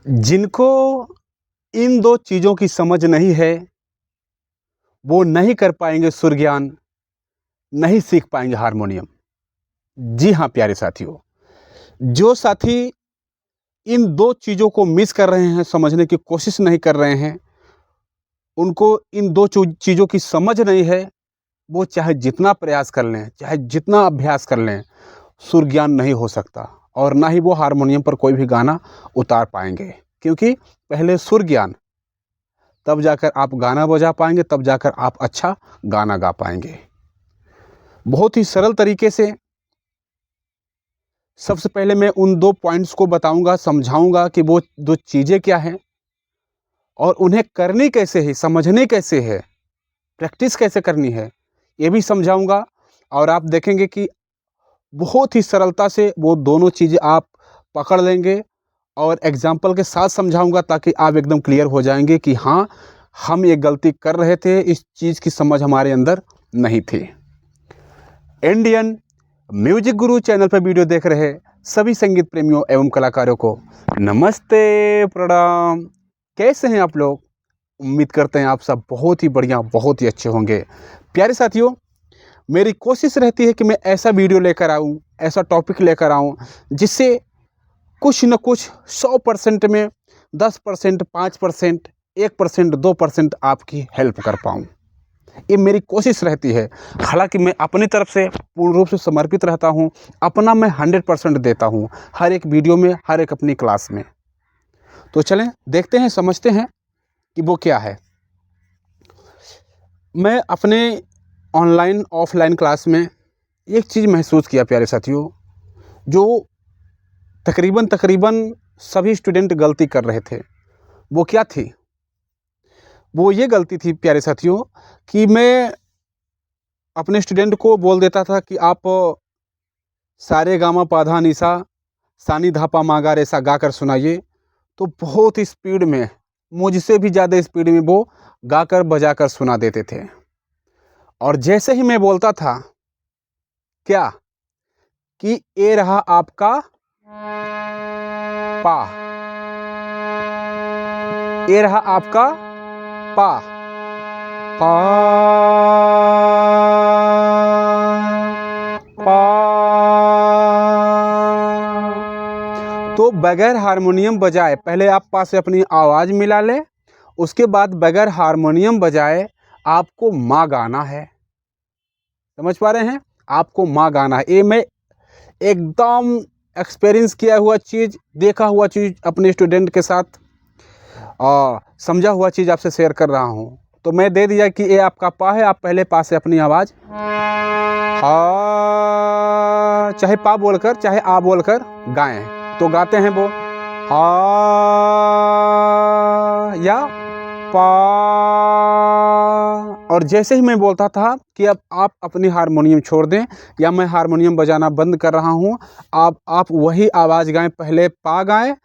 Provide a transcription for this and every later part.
जिनको इन दो चीज़ों की समझ नहीं है वो नहीं कर पाएंगे सुर ज्ञान, नहीं सीख पाएंगे हारमोनियम। जी हाँ प्यारे साथियों, जो साथी इन दो चीज़ों को मिस कर रहे हैं, समझने की कोशिश नहीं कर रहे हैं, उनको इन दो चीज़ों की समझ नहीं है, वो चाहे जितना प्रयास कर लें, चाहे जितना अभ्यास कर लें, सुर ज्ञान नहीं हो सकता और ना ही वो हारमोनियम पर कोई भी गाना उतार पाएंगे। क्योंकि पहले सुर ज्ञान, तब जाकर आप गाना बजा पाएंगे, तब जाकर आप अच्छा गाना गा पाएंगे। बहुत ही सरल तरीके से सबसे पहले मैं उन दो पॉइंट्स को बताऊंगा, समझाऊंगा कि वो दो चीज़ें क्या हैं और उन्हें करनी कैसे है, समझने कैसे है, प्रैक्टिस कैसे करनी है, ये भी समझाऊंगा। और आप देखेंगे कि बहुत ही सरलता से वो दोनों चीज़ें आप पकड़ लेंगे और एग्जाम्पल के साथ समझाऊंगा ताकि आप एकदम क्लियर हो जाएंगे कि हाँ, हम ये गलती कर रहे थे, इस चीज़ की समझ हमारे अंदर नहीं थी। इंडियन म्यूजिक गुरु चैनल पर वीडियो देख रहे सभी संगीत प्रेमियों एवं कलाकारों को नमस्ते, प्रणाम। कैसे हैं आप लोग? उम्मीद करते हैं आप सब बहुत ही बढ़िया, बहुत ही अच्छे होंगे। प्यारे साथियों, मेरी कोशिश रहती है कि मैं ऐसा वीडियो लेकर आऊँ, ऐसा टॉपिक लेकर आऊँ जिससे कुछ न कुछ 100% में 10%, 5%, 1%, 2% आपकी हेल्प कर पाऊँ। ये मेरी कोशिश रहती है। हालांकि मैं अपनी तरफ से पूर्ण रूप से समर्पित रहता हूँ, अपना मैं 100% देता हूँ हर एक वीडियो में, हर एक अपनी क्लास में। तो चलें देखते हैं, समझते हैं कि वो क्या है। मैं अपने ऑनलाइन ऑफलाइन क्लास में एक चीज़ महसूस किया प्यारे साथियों, जो तकरीबन सभी स्टूडेंट गलती कर रहे थे। वो क्या थी? वो ये गलती थी प्यारे साथियों कि मैं अपने स्टूडेंट को बोल देता था कि आप सारे गामा पाधा निसा सानी धापा मागा रेसा गा कर सुनाइए। तो बहुत ही स्पीड में, मुझसे भी ज़्यादा स्पीड में वो गाकर बजाकर सुना देते थे। और जैसे ही मैं बोलता था क्या कि ये रहा आपका पा, ये रहा आपका पा, पा, पा, तो बगैर हारमोनियम बजाए पहले आप पा से अपनी आवाज़ मिला लें, उसके बाद बगैर हारमोनियम बजाए आपको माँ गाना है। समझ पा रहे हैं? आपको माँ गाना है। ये मैं एकदम एक्सपीरियंस किया हुआ चीज़, देखा हुआ चीज़ अपने स्टूडेंट के साथ समझा हुआ चीज़ आपसे शेयर कर रहा हूँ। तो मैं दे दिया कि ये आपका पा है, आप पहले पा से अपनी आवाज़ हा, चाहे पा बोलकर चाहे आ बोलकर गाएं। तो गाते हैं वो हा या पा। और जैसे ही मैं बोलता था कि अब आप अपनी हारमोनियम छोड़ दें या मैं हारमोनियम बजाना बंद कर रहा हूँ, आप वही आवाज़ गाएं, पहले पा गाएं,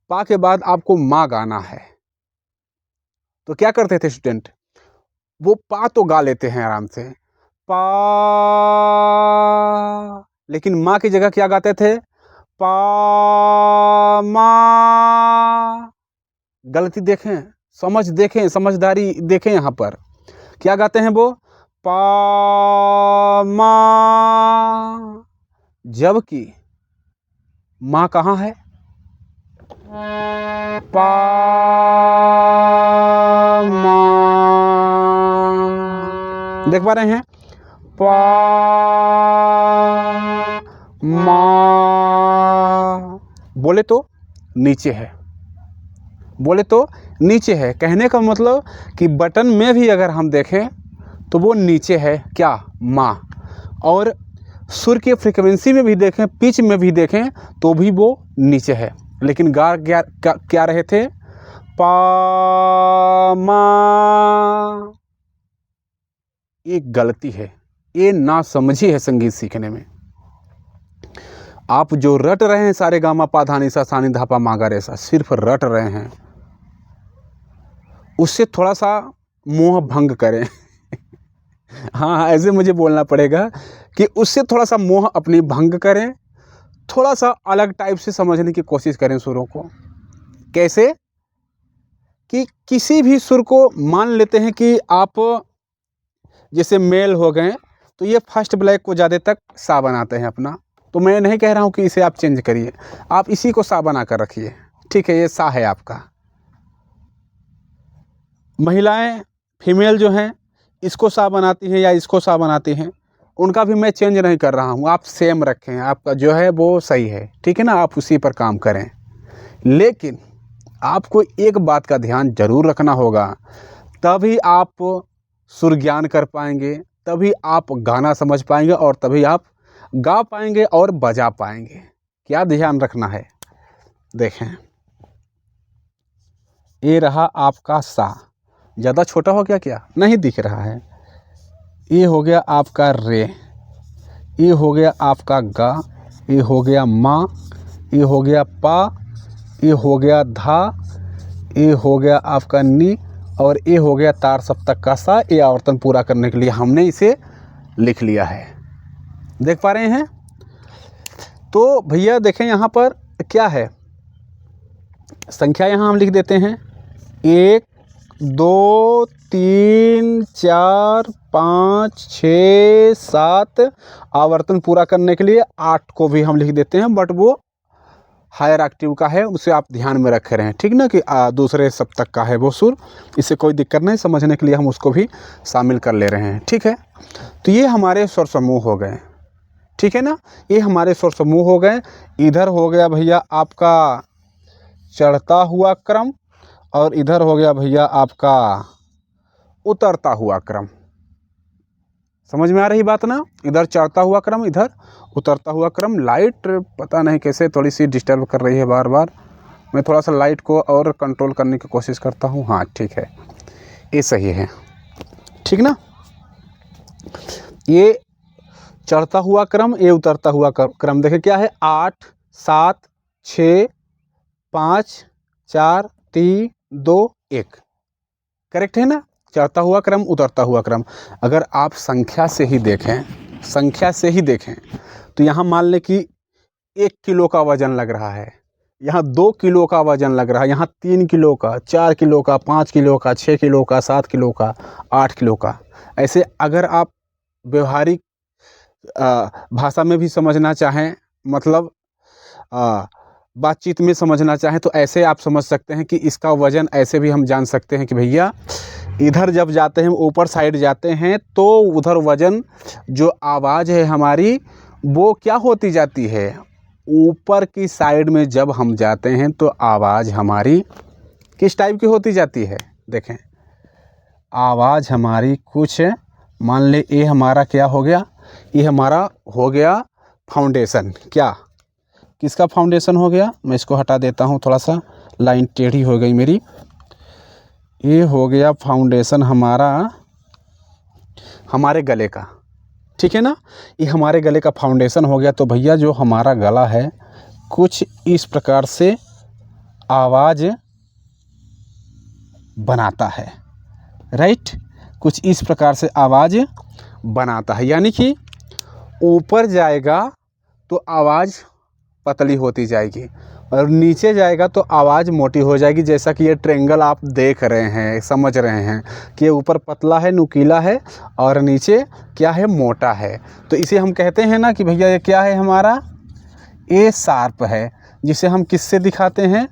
पा के बाद आपको माँ गाना है। तो क्या करते थे स्टूडेंट? वो पा तो गा लेते हैं आराम से, पा, लेकिन माँ की जगह क्या गाते थे? पा मा। गलती देखें, समझ देखें, समझदारी देखें। यहाँ पर क्या गाते हैं वो? पा मा, जबकि माँ कहाँ है? पा मा। देख पा रहे हैं? पा मा, बोले तो नीचे है, बोले तो नीचे है। कहने का मतलब कि बटन में भी अगर हम देखें तो वो नीचे है, क्या? माँ। और सुर के फ्रीक्वेंसी में भी देखें, पिच में भी देखें तो भी वो नीचे है। लेकिन गा क्या रहे थे? पा मा। एक गलती है, ये नासमझी है संगीत सीखने में। आप जो रट रहे हैं सारे गामा पाधा निसा सानी धापा मागा रेसा, सिर्फ रट रहे हैं, उससे थोड़ा सा मोह भंग करें। हाँ, ऐसे मुझे बोलना पड़ेगा कि उससे थोड़ा सा मोह अपनी भंग करें, थोड़ा सा अलग टाइप से समझने की कोशिश करें सुरों को। कैसे कि किसी भी सुर को मान लेते हैं कि आप जैसे मेल हो गए तो ये फर्स्ट ब्लैक को ज़्यादा तक सा बनाते हैं अपना। तो मैं नहीं कह रहा हूँ कि इसे आप चेंज करिए, आप इसी को सा बना कर रखिए, ठीक है, ये सा है आपका। महिलाएं फीमेल जो हैं इसको सा बनाती हैं या इसको सा बनाती हैं, उनका भी मैं चेंज नहीं कर रहा हूँ, आप सेम रखें, आपका जो है वो सही है, ठीक है ना, आप उसी पर काम करें। लेकिन आपको एक बात का ध्यान जरूर रखना होगा, तभी आप सुर ज्ञान कर पाएंगे, तभी आप गाना समझ पाएंगे और तभी आप गा पाएंगे और बजा पाएंगे। क्या ध्यान रखना है, देखें, ये रहा आपका सा, ज़्यादा छोटा हो गया क्या, नहीं दिख रहा है। ये हो गया आपका रे, ये हो गया आपका गा, ये हो गया माँ, ये हो गया पा, ये हो गया धा, ये हो गया आपका नी, और ये हो गया तार सप्तक का सा। ये आवर्तन पूरा करने के लिए हमने इसे लिख लिया है, देख पा रहे हैं। तो भैया देखें यहाँ पर क्या है, संख्या यहाँ हम लिख देते हैं 1 2 3 4 5 6 7। आवर्तन पूरा करने के लिए 8 को भी हम लिख देते हैं, बट वो हायर एक्टिव का है, उसे आप ध्यान में रखे रहें, ठीक ना, कि दूसरे सप्तक का है वो सुर, इससे कोई दिक्कत नहीं, समझने के लिए हम उसको भी शामिल कर ले रहे हैं, ठीक है। तो ये हमारे स्वर समूह हो गए, ठीक है ना, ये हमारे स्वर समूह हो गए। इधर हो गया भैया आपका चढ़ता हुआ क्रम और इधर हो गया भैया आपका उतरता हुआ क्रम। समझ में आ रही बात ना, इधर चढ़ता हुआ क्रम, इधर उतरता हुआ क्रम। लाइट पता नहीं कैसे थोड़ी सी डिस्टर्ब कर रही है बार बार, मैं थोड़ा सा लाइट को और कंट्रोल करने की कोशिश करता हूँ। हाँ ठीक है, ये सही है, ठीक ना। ये चढ़ता हुआ क्रम, ये उतरता हुआ क्रम। देखिए क्या है, 8 7 6 5 4 3 2 1, करेक्ट है ना। चढ़ता हुआ क्रम, उतरता हुआ क्रम। अगर आप संख्या से ही देखें, संख्या से ही देखें तो यहाँ मान लें कि 1 किलो का वजन लग रहा है, यहाँ 2 किलो का वजन लग रहा है, यहाँ 3 किलो का, 4 किलो का, 5 किलो का, 6 किलो का, 7 किलो का, 8 किलो का। ऐसे अगर आप व्यवहारिक भाषा में भी समझना चाहें, मतलब बातचीत में समझना चाहें, तो ऐसे आप समझ सकते हैं कि इसका वजन ऐसे भी हम जान सकते हैं कि भैया इधर जब जाते हैं, ऊपर साइड जाते हैं, तो उधर वजन जो आवाज़ है हमारी वो क्या होती जाती है, ऊपर की साइड में जब हम जाते हैं तो आवाज़ हमारी किस टाइप की होती जाती है। देखें, आवाज़ हमारी कुछ, मान ले ये हमारा क्या हो गया, ये हमारा हो गया फाउंडेशन। क्या, किसका फाउंडेशन हो गया, मैं इसको हटा देता हूँ, थोड़ा सा लाइन टेढ़ी हो गई मेरी। ये हो गया फाउंडेशन हमारा, हमारे गले का, ठीक है ना, ये हमारे गले का फाउंडेशन हो गया। तो भैया जो हमारा गला है कुछ इस प्रकार से आवाज़ बनाता है, राइट, कुछ इस प्रकार से आवाज़ बनाता है, यानी कि ऊपर जाएगा तो आवाज़ पतली होती जाएगी और नीचे जाएगा तो आवाज़ मोटी हो जाएगी। जैसा कि ये ट्रायंगल आप देख रहे हैं, समझ रहे हैं कि ये ऊपर पतला है, नुकीला है, और नीचे क्या है, मोटा है। तो इसे हम कहते हैं ना कि भैया ये क्या है हमारा, ए शार्प है, जिसे हम किससे दिखाते हैं,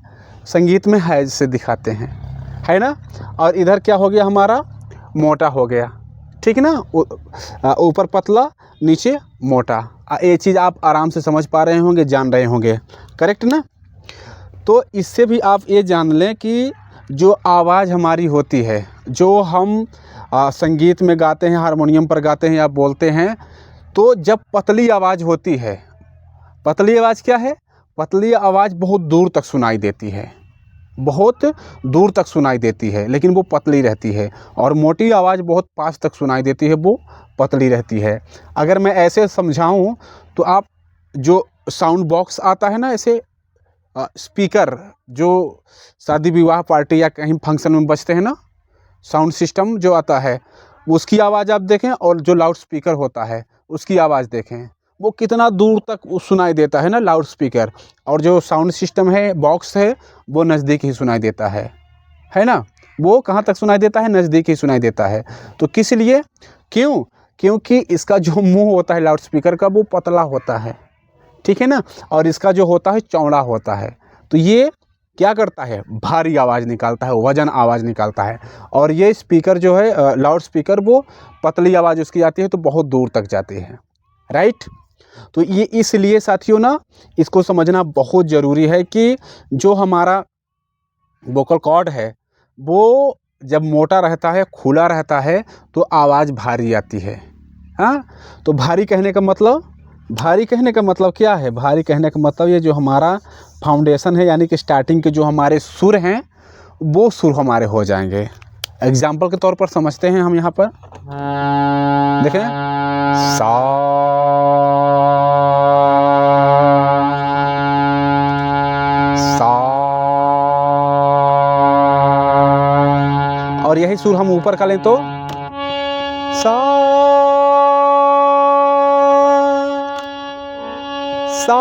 संगीत में हैज से दिखाते हैं, है ना। और इधर क्या हो गया हमारा, मोटा हो गया, ठीक ना, ऊपर पतला नीचे मोटा। ये चीज़ आप आराम से समझ पा रहे होंगे, जान रहे होंगे, करेक्ट ना। तो इससे भी आप ये जान लें कि जो आवाज़ हमारी होती है, जो हम संगीत में गाते हैं, हारमोनियम पर गाते हैं या बोलते हैं, तो जब पतली आवाज़ होती है, पतली आवाज़ क्या है, पतली आवाज़ बहुत दूर तक सुनाई देती है, बहुत दूर तक सुनाई देती है, लेकिन वो पतली रहती है। और मोटी आवाज़ बहुत पास तक सुनाई देती है, वो पतली रहती है। अगर मैं ऐसे समझाऊं तो आप जो साउंड बॉक्स आता है ना, ऐसे स्पीकर जो शादी विवाह पार्टी या कहीं फंक्शन में बजते हैं ना, साउंड सिस्टम जो आता है, उसकी आवाज़ आप देखें, और जो लाउड स्पीकर होता है उसकी आवाज़ देखें, वो कितना दूर तक सुनाई देता है ना लाउड स्पीकर, और जो साउंड सिस्टम है, बॉक्स है, वो नज़दीक ही सुनाई देता है ना। वो कहाँ तक सुनाई देता है? नज़दीक ही सुनाई देता है। तो किस लिए? क्यों? क्योंकि इसका जो मुंह होता है लाउड स्पीकर का, वो पतला होता है, ठीक है ना, और इसका जो होता है चौड़ा होता है। तो ये क्या करता है? भारी आवाज़ निकालता है, वजन आवाज़ निकालता है। और ये स्पीकर जो है लाउड स्पीकर, वो पतली आवाज़ उसकी आती है तो बहुत दूर तक जाती है, राइट। तो ये इसलिए साथियों ना, इसको समझना बहुत ज़रूरी है कि जो हमारा वोकल कॉर्ड है, वो जब मोटा रहता है, खुला रहता है, तो आवाज़ भारी आती है। हाँ, तो भारी कहने का मतलब क्या है? भारी कहने का मतलब ये जो हमारा फाउंडेशन है, यानी कि स्टार्टिंग के जो हमारे सुर हैं, वो सुर हमारे हो जाएंगे। एग्जाम्पल के तौर पर समझते हैं हम यहाँ पर, देखें, सा, सा, और यही सुर हम ऊपर का लें तो सा, सा,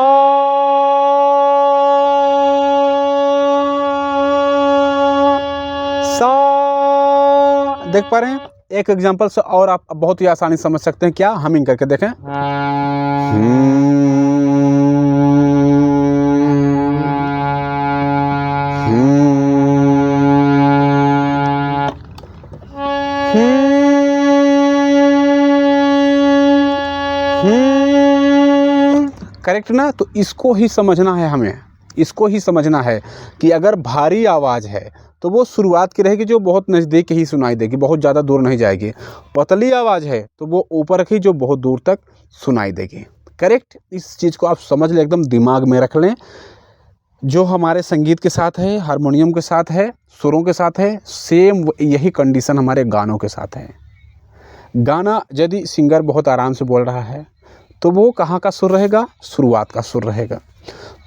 सा। देख पा रहे हैं? एक एग्जांपल से और आप बहुत ही आसानी समझ सकते हैं। क्या? हमिंग करके देखें। करेक्ट ना? तो इसको ही समझना है हमें, इसको ही समझना है कि अगर भारी आवाज़ है तो वो शुरुआत की रहेगी, जो बहुत नज़दीक ही सुनाई देगी, बहुत ज़्यादा दूर नहीं जाएगी। पतली आवाज़ है तो वो ऊपर की, जो बहुत दूर तक सुनाई देगी। करेक्ट? इस चीज़ को आप समझ लें, एकदम दिमाग में रख लें। जो हमारे संगीत के साथ है, हारमोनियम के साथ है, सुरों के साथ है, सेम यही कंडीशन हमारे गानों के साथ है। गाना यदि सिंगर बहुत आराम से बोल रहा है तो वो कहाँ का सुर रहेगा? शुरुआत का सुर रहेगा।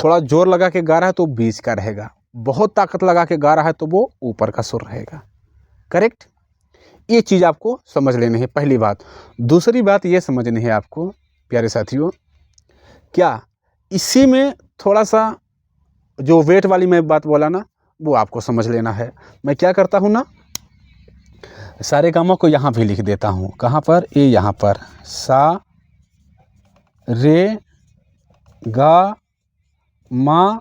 थोड़ा जोर लगा के गा रहा है तो बीच का रहेगा। बहुत ताकत लगा के गा रहा है तो वो ऊपर का सुर रहेगा। करेक्ट? ये चीज़ आपको समझ लेनी है, पहली बात। दूसरी बात ये समझनी है आपको प्यारे साथियों, क्या इसी में थोड़ा सा जो वेट वाली मैं बात बोला ना, वो आपको समझ लेना है। मैं क्या करता हूँ ना, सारे गामों को यहाँ भी लिख देता हूँ। कहाँ पर? ये यहाँ पर, सा, रे, गा, मा,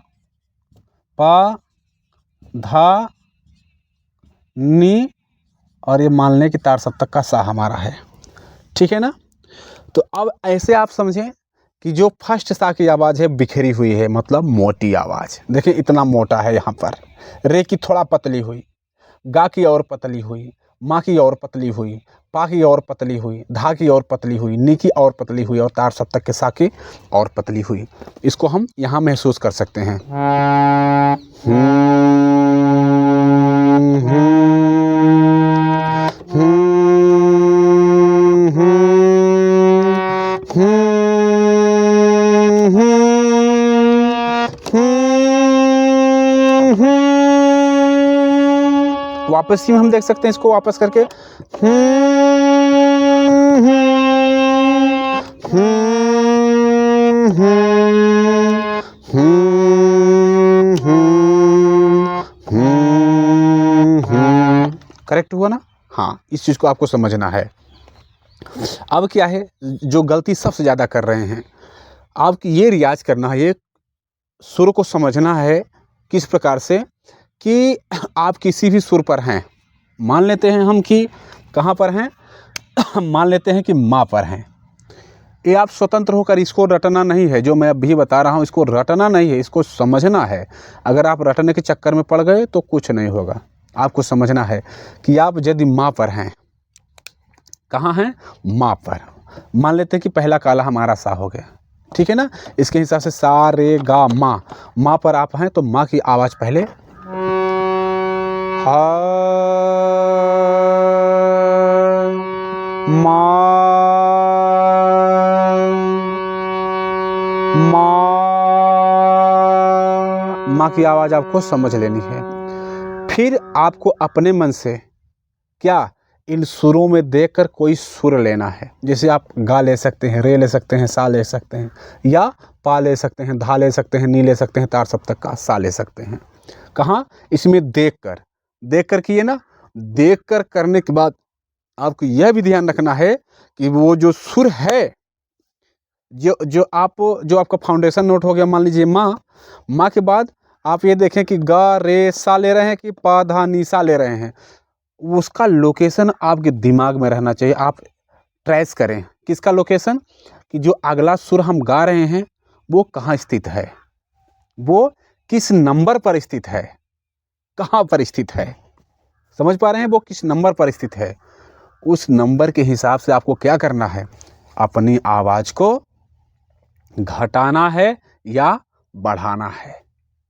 पा, धा, नी, और ये मान लें कि तार सप्तक का सा हमारा है, ठीक है ना। तो अब ऐसे आप समझें कि जो फर्स्ट सा की आवाज़ है बिखरी हुई है, मतलब मोटी आवाज़। देखिए इतना मोटा है यहाँ पर। रे की थोड़ा पतली हुई, गा की और पतली हुई, माँ की और पतली हुई, पा की और पतली हुई, धा की और पतली हुई, नी की और पतली हुई, और तार सप्तक के सा की और पतली हुई। इसको हम यहाँ महसूस कर सकते हैं। वापस ही हम देख सकते हैं इसको वापस करके, करेक्ट हुआ ना? हाँ, इस चीज़ को आपको समझना है। अब क्या है, जो गलती सबसे ज़्यादा कर रहे हैं, आपकी ये रियाज करना है, ये सुर को समझना है किस प्रकार से कि आप किसी भी सुर पर हैं। मान लेते हैं हम कि कहाँ पर हैं, मान लेते हैं कि माँ पर हैं। ये आप स्वतंत्र होकर इसको रटना नहीं है, जो मैं अभी बता रहा हूँ इसको रटना नहीं है, इसको समझना है। अगर आप रटने के चक्कर में पड़ गए तो कुछ नहीं होगा। आपको समझना है कि आप यदि माँ पर हैं, कहाँ हैं? माँ पर। मान लेते हैं कि पहला काला हमारा सा हो गया, ठीक है ना। इसके हिसाब से सा, रे, गा, माँ। माँ पर आप हैं तो माँ की आवाज़ पहले, हा, माँ, माँ की आवाज़ आपको समझ लेनी है। फिर आपको अपने मन से क्या इन सुरों में देखकर कोई सुर लेना है। जैसे आप गा ले सकते हैं, रे ले सकते हैं, सा ले सकते हैं, या पा ले सकते हैं, धा ले सकते हैं, नी ले सकते हैं, तार सप्तक का सा ले सकते हैं। कहाँ? इसमें देखकर किए ना। देखकर करने के बाद आपको यह भी ध्यान रखना है कि वो जो सुर है, जो आपका फाउंडेशन नोट हो गया, मान लीजिए माँ के बाद आप ये देखें कि गा रे सा ले रहे हैं कि पा धा नी सा ले रहे हैं, उसका लोकेशन आपके दिमाग में रहना चाहिए। आप ट्रेस करें किसका लोकेशन, कि जो अगला सुर हम गा रहे हैं वो कहाँ स्थित है, वो किस नंबर पर स्थित है, कहाँ पर स्थित है। समझ पा रहे हैं? वो किस नंबर पर स्थित है। उस नंबर के हिसाब से आपको क्या करना है, अपनी आवाज़ को घटाना है या बढ़ाना है।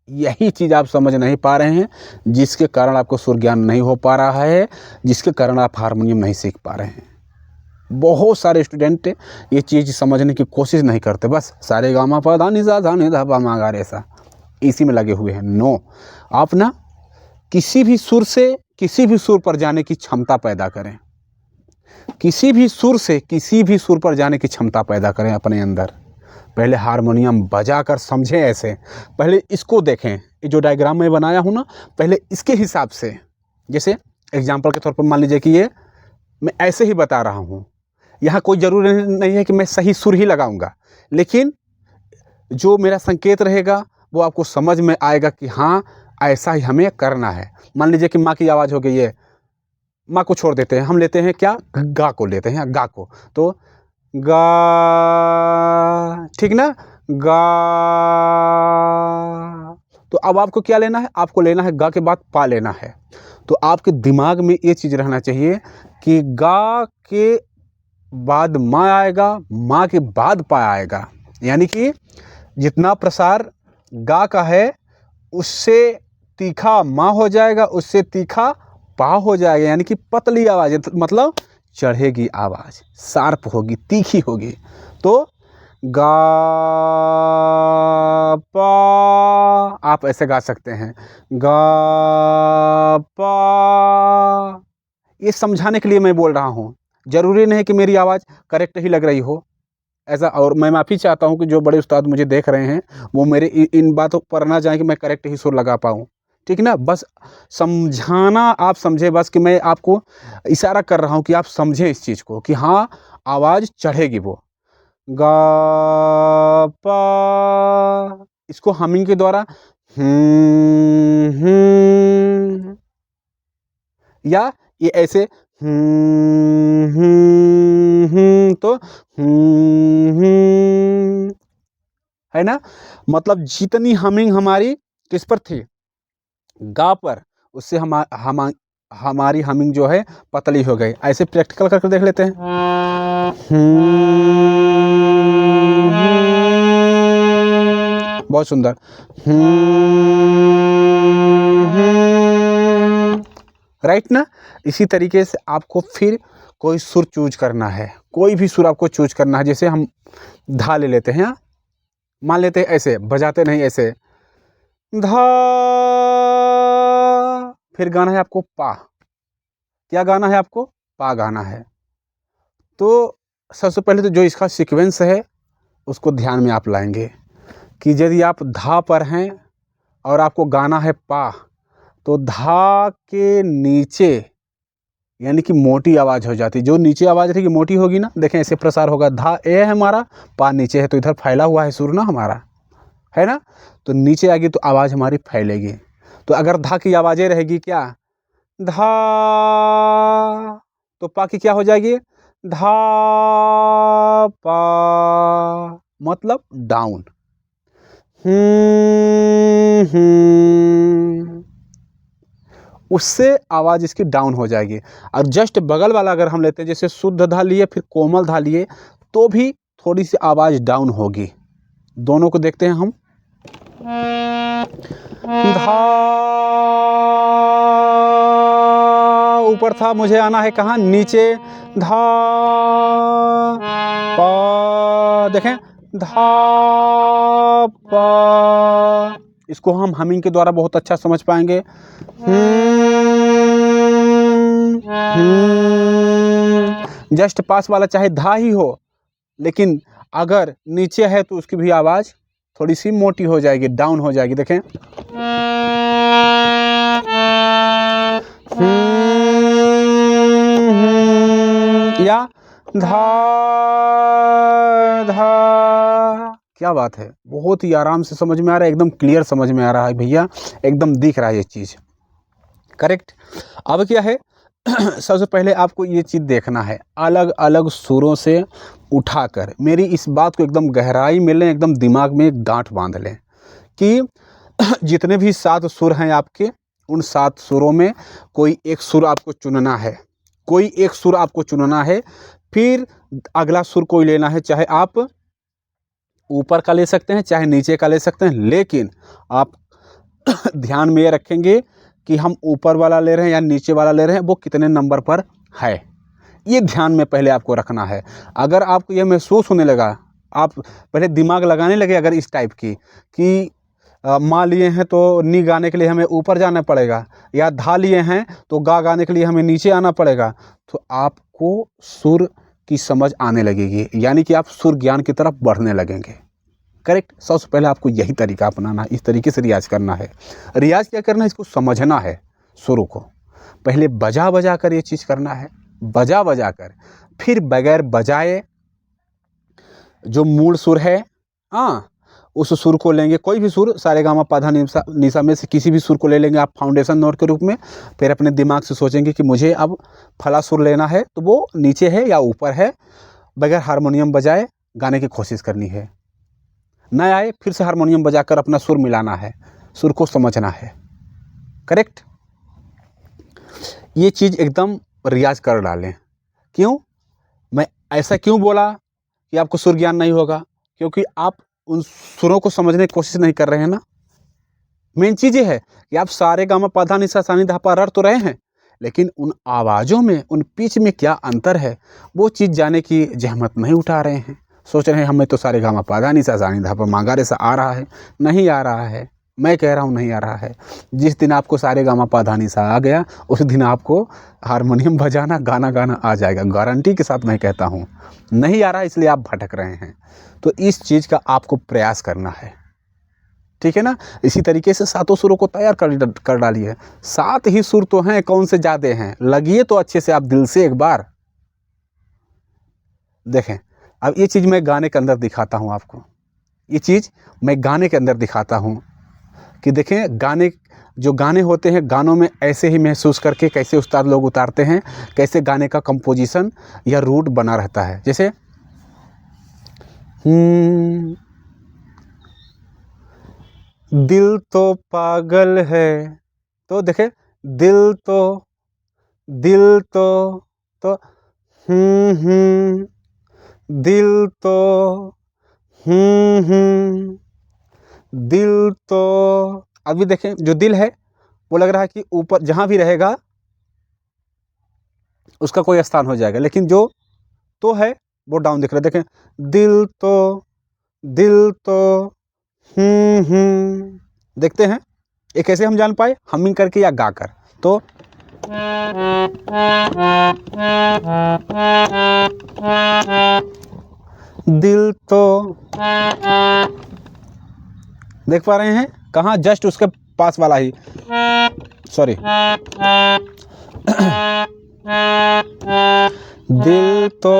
यही चीज़ आप समझ नहीं पा रहे हैं, जिसके कारण आपको सुर ज्ञान नहीं हो पा रहा है, जिसके कारण आप हारमोनियम नहीं सीख पा रहे हैं। बहुत सारे स्टूडेंट ये चीज़ समझने की कोशिश नहीं करते, बस सारे गामा पा धा नि सा धा नि धा पा मा गा रे सा इसी में लगे हुए हैं। नो, आप ना किसी भी सुर से किसी भी सुर पर जाने की क्षमता पैदा करें। किसी भी सुर से किसी भी सुर पर जाने की क्षमता पैदा करें अपने अंदर। पहले हारमोनियम बजा कर समझें, ऐसे पहले इसको देखें। ये जो डायग्राम मैं बनाया हूँ ना, पहले इसके हिसाब से, जैसे एग्जाम्पल के तौर पर मान लीजिए कि ये मैं ऐसे ही बता रहा हूँ, यहाँ कोई ज़रूरी नहीं है कि मैं सही सुर ही लगाऊंगा, लेकिन जो मेरा संकेत रहेगा वो आपको समझ में आएगा कि हाँ ऐसा ही हमें करना है। मान लीजिए कि माँ की आवाज़ हो गई है, माँ को छोड़ देते हैं, हम लेते हैं क्या, गा को लेते हैं, गा को, तो गा, ठीक ना, गा। तो अब आपको क्या लेना है, आपको लेना है गा के बाद पा लेना है। तो आपके दिमाग में ये चीज़ रहना चाहिए कि गा के बाद माँ आएगा, माँ के बाद पा आएगा, यानी कि जितना प्रसार गा का है उससे तीखा माँ हो जाएगा, उससे तीखा पा हो जाएगा, यानी कि पतली आवाज़, मतलब चढ़ेगी आवाज़, शार्प होगी, तीखी होगी। तो गा पा आप ऐसे गा सकते हैं, गा पा। ये समझाने के लिए मैं बोल रहा हूँ, ज़रूरी नहीं कि मेरी आवाज़ करेक्ट ही लग रही हो ऐसा। और मैं माफ़ी चाहता हूँ कि जो बड़े उस्ताद मुझे देख रहे हैं वो मेरे इन बातों पर ना जाए कि मैं करेक्ट ही सुर लगा पाऊँ, ठीक ना। बस समझाना, आप समझे बस कि मैं आपको इशारा कर रहा हूँ कि आप समझें इस चीज़ को कि हाँ आवाज़ चढ़ेगी वो। गा पा, इसको हमिंग के द्वारा या ये ऐसे तो है ना, मतलब जितनी हमिंग हमारी किस पर थी, गा पर, उससे हमारी हमिंग जो है पतली हो गई। ऐसे प्रैक्टिकल करके देख लेते हैं। बहुत सुंदर। राइट ना। इसी तरीके से आपको फिर कोई सुर चूज करना है, कोई भी सुर आपको चूज करना है। जैसे हम धा ले लेते हैं, मान लेते हैं ऐसे, बजाते नहीं ऐसे, धा, फिर गाना है आपको पा। क्या गाना है आपको, पा गाना है। तो सबसे पहले तो जो इसका सीक्वेंस है उसको ध्यान में आप लाएंगे कि यदि आप धा पर हैं और आपको गाना है पा, तो धा के नीचे यानी कि मोटी आवाज़ हो जाती है। जो नीचे आवाज़ रहेगी मोटी होगी ना, देखें ऐसे प्रसार होगा, धा ए है हमारा, पा नीचे है, तो इधर फैला हुआ है सुर ना हमारा, है ना। तो नीचे आएगी तो आवाज़ हमारी फैलेगी। तो अगर धा की आवाज़ें रहेगी क्या, धा, तो पा की क्या हो जाएगी, धा पा, मतलब डाउन। उससे आवाज़ इसकी डाउन हो जाएगी। और जस्ट बगल वाला अगर हम लेते हैं, जैसे शुद्ध धा लिए फिर कोमल धा लिए, तो भी थोड़ी सी आवाज़ डाउन होगी। दोनों को देखते हैं हम। धा ऊपर था, मुझे आना है कहाँ, नीचे, धा पा, देखें, धा पा। इसको हम हमिंग के द्वारा बहुत अच्छा समझ पाएंगे। जस्ट पास वाला चाहे धा ही हो, लेकिन अगर नीचे है तो उसकी भी आवाज़ थोड़ी सी मोटी हो जाएगी, डाउन हो जाएगी। देखें, या धा धा। क्या बात है, बहुत ही आराम से समझ में आ रहा है, एकदम क्लियर समझ में आ रहा है भैया, एकदम दिख रहा है ये चीज़। करेक्ट। अब क्या है, सबसे पहले आपको ये चीज़ देखना है, अलग अलग सुरों से उठाकर, मेरी इस बात को एकदम गहराई में लें, एकदम दिमाग में एक गांठ बांध लें कि जितने भी 7 सुर हैं आपके, उन 7 सुरों में कोई एक सुर आपको चुनना है, कोई एक सुर आपको चुनना है। फिर अगला सुर कोई लेना है, चाहे आप ऊपर का ले सकते हैं, चाहे नीचे का ले सकते हैं, लेकिन आप ध्यान में ये रखेंगे कि हम ऊपर वाला ले रहे हैं या नीचे वाला ले रहे हैं, वो कितने नंबर पर है, ये ध्यान में पहले आपको रखना है। अगर आपको ये महसूस होने लगा, आप पहले दिमाग लगाने लगे अगर इस टाइप की कि माँ लिए हैं तो नी गाने के लिए हमें ऊपर जाना पड़ेगा, या धा लिए हैं तो गा गाने के लिए हमें नीचे आना पड़ेगा, तो आपको सुर की समझ आने लगेगी, यानी कि आप सुर ज्ञान की तरफ बढ़ने लगेंगे। करेक्ट। सबसे पहले आपको यही तरीका अपनाना है, इस तरीके से रियाज करना है। रियाज क्या करना है, इसको समझना है, सुरों को पहले बजा बजा कर ये चीज़ करना है, बजा बजा कर, फिर बगैर बजाए जो मूल सुर है, हाँ, उस सुर को लेंगे, कोई भी सुर, सारेगामा पाधा निसा में से किसी भी सुर को ले लेंगे आप फाउंडेशन नोट के रूप में। फिर अपने दिमाग से सोचेंगे कि मुझे अब फला सुर लेना है, तो वो नीचे है या ऊपर है, बगैर हारमोनियम बजाए गाने की कोशिश करनी है। न आए, फिर से हारमोनियम बजाकर अपना सुर मिलाना है, सुर को समझना है। करेक्ट। ये चीज़ एकदम रियाज कर डालें। क्यों, मैं ऐसा क्यों बोला कि आपको सुर ज्ञान नहीं होगा, क्योंकि आप उन सुरों को समझने की कोशिश नहीं कर रहे हैं ना। मेन चीज़ ये है कि आप सारे गामा पाधा निसा सा नी धा पा रट तो रहे हैं, लेकिन उन आवाज़ों में, उन पिच में क्या अंतर है, वो चीज़ जाने की जहमत नहीं उठा रहे हैं। सोच रहे हैं हमें तो सारे गामा पाधा निसा सा नी धा पा मांगा रे सा आ रहा है, नहीं आ रहा है। मैं कह रहा हूँ नहीं आ रहा है। जिस दिन आपको सारे गामा पाधा निसा आ गया, उस दिन आपको हारमोनियम बजाना, गाना गाना आ जाएगा, गारंटी के साथ मैं कहता हूँ। नहीं आ रहा इसलिए आप भटक रहे हैं, तो इस चीज़ का आपको प्रयास करना है, ठीक है ना। इसी तरीके से 7 सुरों को तैयार कर डालिए। 7 ही सुर तो हैं, कौन से ज़्यादा हैं, लगिए तो अच्छे से आप दिल से एक बार देखें। अब ये चीज़ मैं गाने के अंदर दिखाता हूँ आपको, ये चीज़ मैं गाने के अंदर दिखाता हूँ कि देखें, गाने जो गाने होते हैं, गानों में ऐसे ही महसूस करके कैसे उस्ताद लोग उतारते हैं, कैसे गाने का कंपोजिशन या रूट बना रहता है। जैसे दिल तो पागल है, तो देखे, दिल तो दिल तो दिल तो दिल तो। अभी देखें, जो दिल है वो लग रहा है कि ऊपर जहाँ भी रहेगा उसका कोई स्थान हो जाएगा, लेकिन जो तो है वो डाउन दिख रहा है। देखें, दिल तो देखते हैं ये कैसे हम जान पाए, हमिंग करके या गा कर। तो दिल तो देख पा रहे हैं कहाँ, जस्ट उसके पास वाला ही, सॉरी, दिल तो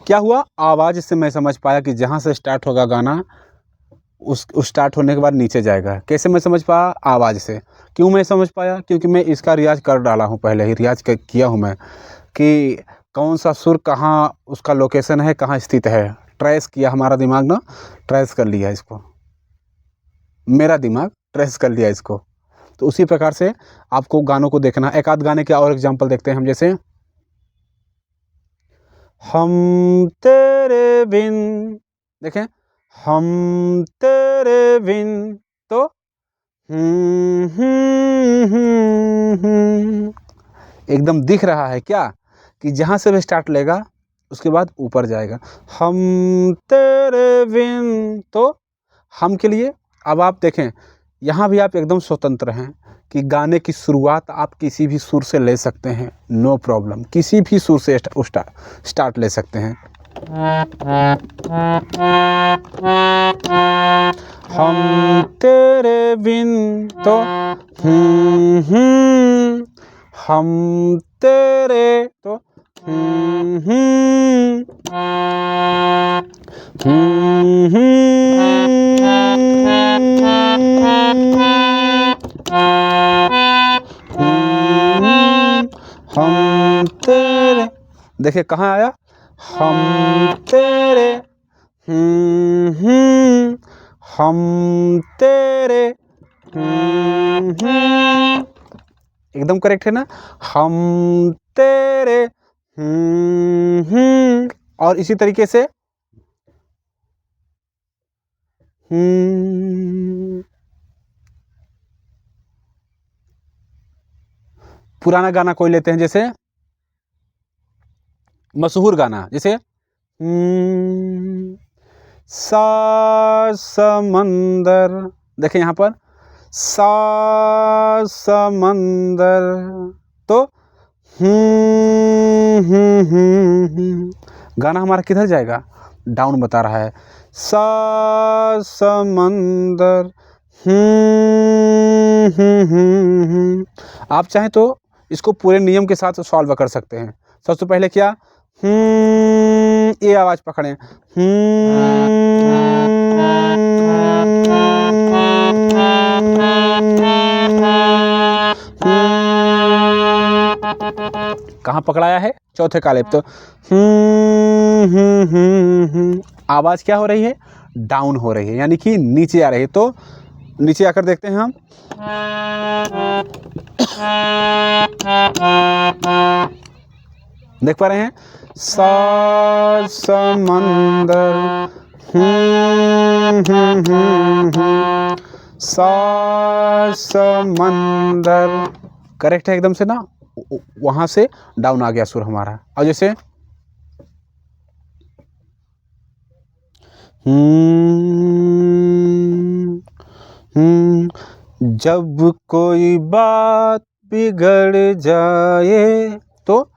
क्या हुआ, आवाज़ से मैं समझ पाया कि जहाँ से स्टार्ट होगा गाना, उस स्टार्ट होने के बाद नीचे जाएगा। कैसे मैं समझ पाया, आवाज़ से। क्यों मैं समझ पाया, क्योंकि मैं इसका रियाज कर डाला हूँ, पहले ही रियाज किया हूँ मैं, कि कौन सा सुर कहाँ उसका लोकेशन है, कहाँ स्थित है, ट्रेस किया हमारा दिमाग ना, ट्रेस कर लिया इसको, मेरा दिमाग ट्रेस कर लिया इसको। तो उसी प्रकार से आपको गानों को देखना। एक आध गाने के और एग्जांपल देखते हैं हम, जैसे हम तेरे बिन, देखें, हम तेरे बिन, तो एकदम दिख रहा है क्या कि जहाँ से भी स्टार्ट लेगा उसके बाद ऊपर जाएगा। हम तेरे बिन, तो हम के लिए अब आप देखें, यहाँ भी आप एकदम स्वतंत्र हैं कि गाने की शुरुआत आप किसी भी सुर से ले सकते हैं, नो प्रॉब्लम, किसी भी सुर से स्टार्ट ले सकते हैं। हम तेरे बिन तो हम तेरे तो हम तेरे, देखिए कहाँ आया, हम तेरे हम तेरे एकदम करेक्ट है ना, हम तेरे और इसी तरीके से पुराना गाना कोई लेते हैं, जैसे मशहूर गाना, जैसे सा समंदर, देखें यहाँ पर सा समंदर, तो गाना हमारा किधर जाएगा, डाउन बता रहा है, सा समंदर आप चाहें तो इसको पूरे नियम के साथ सॉल्व कर सकते हैं। सबसे पहले क्या, ये आवाज पकड़ें, कहाँ पकड़ाया है, चौथे काले पे, तो आवाज क्या हो रही है, डाउन हो रही है, यानी कि नीचे आ रही है। तो नीचे आकर देखते हैं हम, देख पा रहे हैं, सा समंदर सा समंदर, करेक्ट है एकदम से ना, वहां से डाउन आ गया सुर हमारा। और जैसे जब कोई बात बिगड़ जाए, तो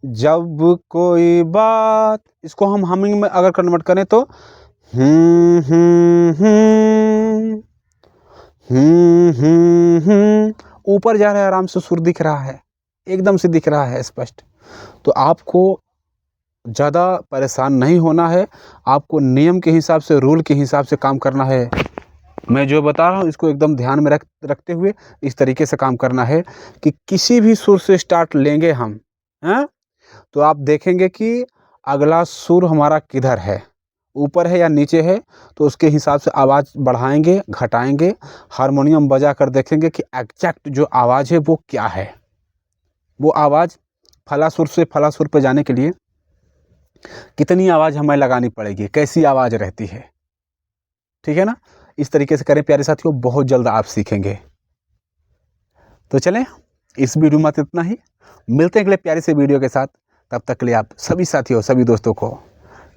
जब कोई बात, इसको हम हमिंग में अगर कन्वर्ट करें तो ऊपर जा रहा है, आराम से सुर दिख रहा है, एकदम से दिख रहा है स्पष्ट। तो आपको ज़्यादा परेशान नहीं होना है, आपको नियम के हिसाब से, रूल के हिसाब से काम करना है। मैं जो बता रहा हूँ इसको एकदम ध्यान में रखते हुए इस तरीके से काम करना है कि किसी भी सुर से स्टार्ट लेंगे हम, हैं, तो आप देखेंगे कि अगला सुर हमारा किधर है, ऊपर है या नीचे है, तो उसके हिसाब से आवाज़ बढ़ाएंगे, घटाएंगे, हारमोनियम बजा कर देखेंगे कि एग्जैक्ट जो आवाज़ है वो क्या है। वो आवाज़ फला सुर से फला सुर पे जाने के लिए कितनी आवाज़ हमें लगानी पड़ेगी, कैसी आवाज़ रहती है, ठीक है ना। इस तरीके से करें प्यारे साथियों, बहुत जल्द आप सीखेंगे। तो चलें, इस वीडियो में इतना ही, मिलते हैं अगले प्यारे से वीडियो के साथ। तब तक के लिए आप सभी साथियों, सभी दोस्तों को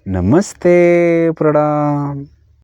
नमस्ते, प्रणाम।